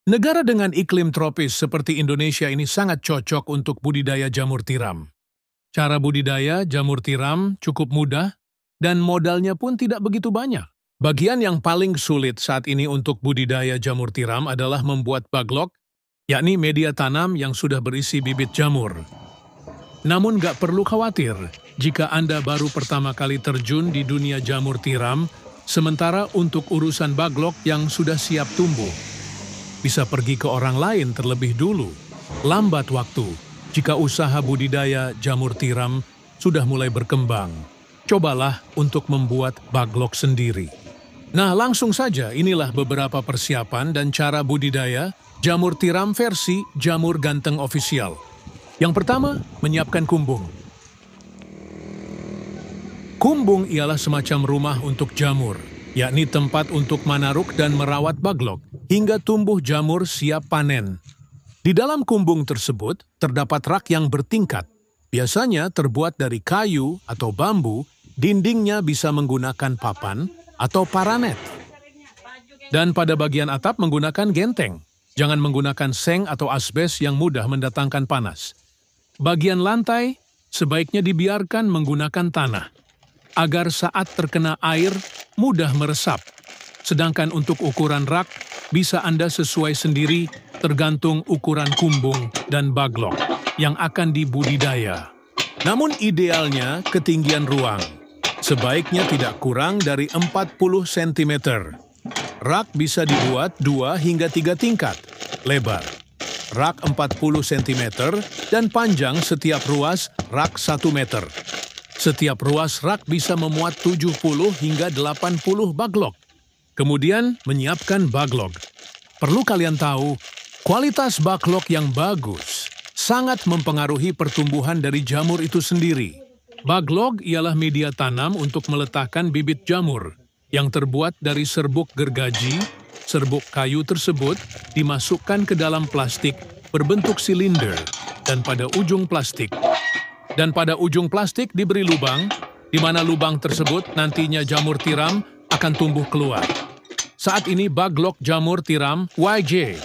Negara dengan iklim tropis seperti Indonesia ini sangat cocok untuk budidaya jamur tiram. Cara budidaya jamur tiram cukup mudah dan modalnya pun tidak begitu banyak. Bagian yang paling sulit saat ini untuk budidaya jamur tiram adalah membuat baglok, yakni media tanam yang sudah berisi bibit jamur. Namun nggak perlu khawatir jika Anda baru pertama kali terjun di dunia jamur tiram, sementara untuk urusan baglok yang sudah siap tumbuh, bisa pergi ke orang lain terlebih dulu. Lambat waktu jika usaha budidaya jamur tiram sudah mulai berkembang. Cobalah untuk membuat baglok sendiri. Nah, langsung saja inilah beberapa persiapan dan cara budidaya jamur tiram versi Jamur Ganteng Official. Yang pertama, menyiapkan kumbung. Kumbung ialah semacam rumah untuk jamur, yakni tempat untuk manaruk dan merawat baglok hingga tumbuh jamur siap panen. Di dalam kumbung tersebut terdapat rak yang bertingkat. Biasanya terbuat dari kayu atau bambu, dindingnya bisa menggunakan papan atau paranet. Dan pada bagian atap menggunakan genteng. Jangan menggunakan seng atau asbes yang mudah mendatangkan panas. Bagian lantai sebaiknya dibiarkan menggunakan tanah, agar saat terkena air mudah meresap. Sedangkan untuk ukuran rak, bisa Anda sesuai sendiri tergantung ukuran kumbung dan baglok yang akan dibudidaya. Namun idealnya ketinggian ruang, sebaiknya tidak kurang dari 40 cm. Rak bisa dibuat 2 hingga 3 tingkat, lebar. Rak 40 cm dan panjang setiap ruas rak 1 meter. Setiap ruas rak bisa memuat 70 hingga 80 baglok. Kemudian menyiapkan baglok. Perlu kalian tahu, kualitas baglok yang bagus sangat mempengaruhi pertumbuhan dari jamur itu sendiri. Baglok ialah media tanam untuk meletakkan bibit jamur yang terbuat dari serbuk gergaji. Serbuk kayu tersebut dimasukkan ke dalam plastik berbentuk silinder dan pada ujung plastik diberi lubang, di mana lubang tersebut nantinya jamur tiram akan tumbuh keluar. Saat ini baglok jamur tiram YJ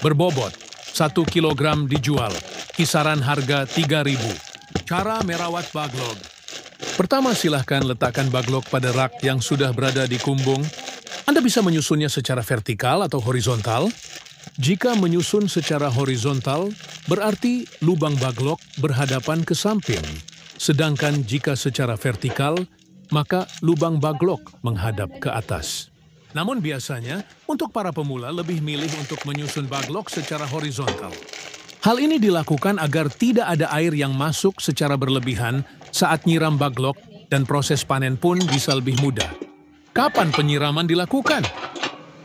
berbobot 1 kg dijual, kisaran harga 3.000. Cara merawat baglok. Pertama, silahkan letakkan baglok pada rak yang sudah berada di kumbung. Anda bisa menyusunnya secara vertikal atau horizontal. Jika menyusun secara horizontal, berarti lubang baglok berhadapan ke samping. Sedangkan jika secara vertikal, maka lubang baglok menghadap ke atas. Namun biasanya, untuk para pemula lebih milih untuk menyusun baglok secara horizontal. Hal ini dilakukan agar tidak ada air yang masuk secara berlebihan saat nyiram baglok dan proses panen pun bisa lebih mudah. Kapan penyiraman dilakukan?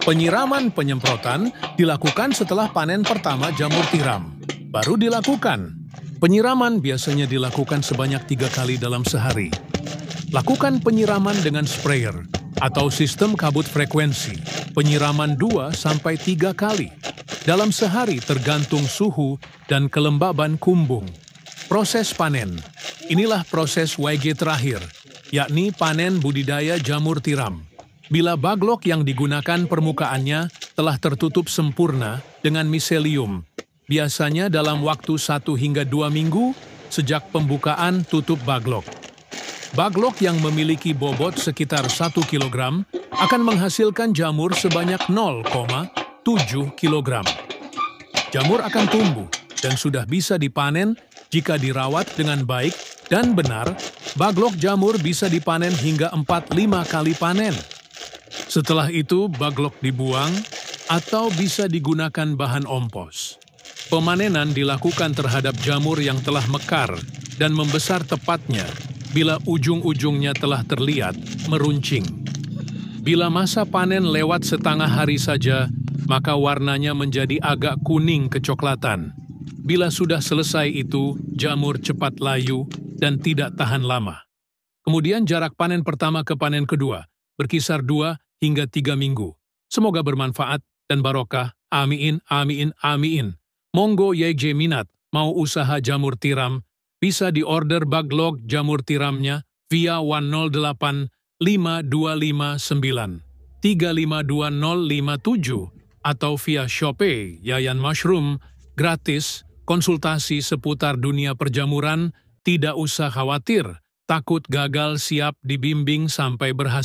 Penyiraman penyemprotan dilakukan setelah panen pertama jamur tiram. Baru dilakukan. Penyiraman biasanya dilakukan sebanyak 3 kali dalam sehari. Lakukan penyiraman dengan sprayer atau sistem kabut frekuensi. Penyiraman 2-3 kali dalam sehari tergantung suhu dan kelembaban kumbung. Proses panen. Inilah proses YG terakhir, yakni panen budidaya jamur tiram. Bila baglok yang digunakan permukaannya telah tertutup sempurna dengan miselium, biasanya dalam waktu 1 hingga 2 minggu sejak pembukaan tutup baglok. Baglok yang memiliki bobot sekitar 1 kg akan menghasilkan jamur sebanyak 0,7 kg. Jamur akan tumbuh dan sudah bisa dipanen jika dirawat dengan baik dan benar. Baglok jamur bisa dipanen hingga 4-5 kali panen. Setelah itu, baglok dibuang atau bisa digunakan bahan ompos. Pemanenan dilakukan terhadap jamur yang telah mekar dan membesar tepatnya bila ujung-ujungnya telah terlihat meruncing. Bila masa panen lewat setengah hari saja, maka warnanya menjadi agak kuning kecoklatan. Bila sudah selesai itu, jamur cepat layu dan tidak tahan lama. Kemudian jarak panen pertama ke panen kedua berkisar 2 hingga 3 minggu. Semoga bermanfaat dan barokah. Amin, amin, amin. Monggo YJ minat mau usaha jamur tiram, bisa diorder baglok jamur tiramnya via 108 5259 352057 atau via Shopee Yayan Mushroom, gratis, konsultasi seputar dunia perjamuran, tidak usah khawatir, takut gagal siap dibimbing sampai berhasil.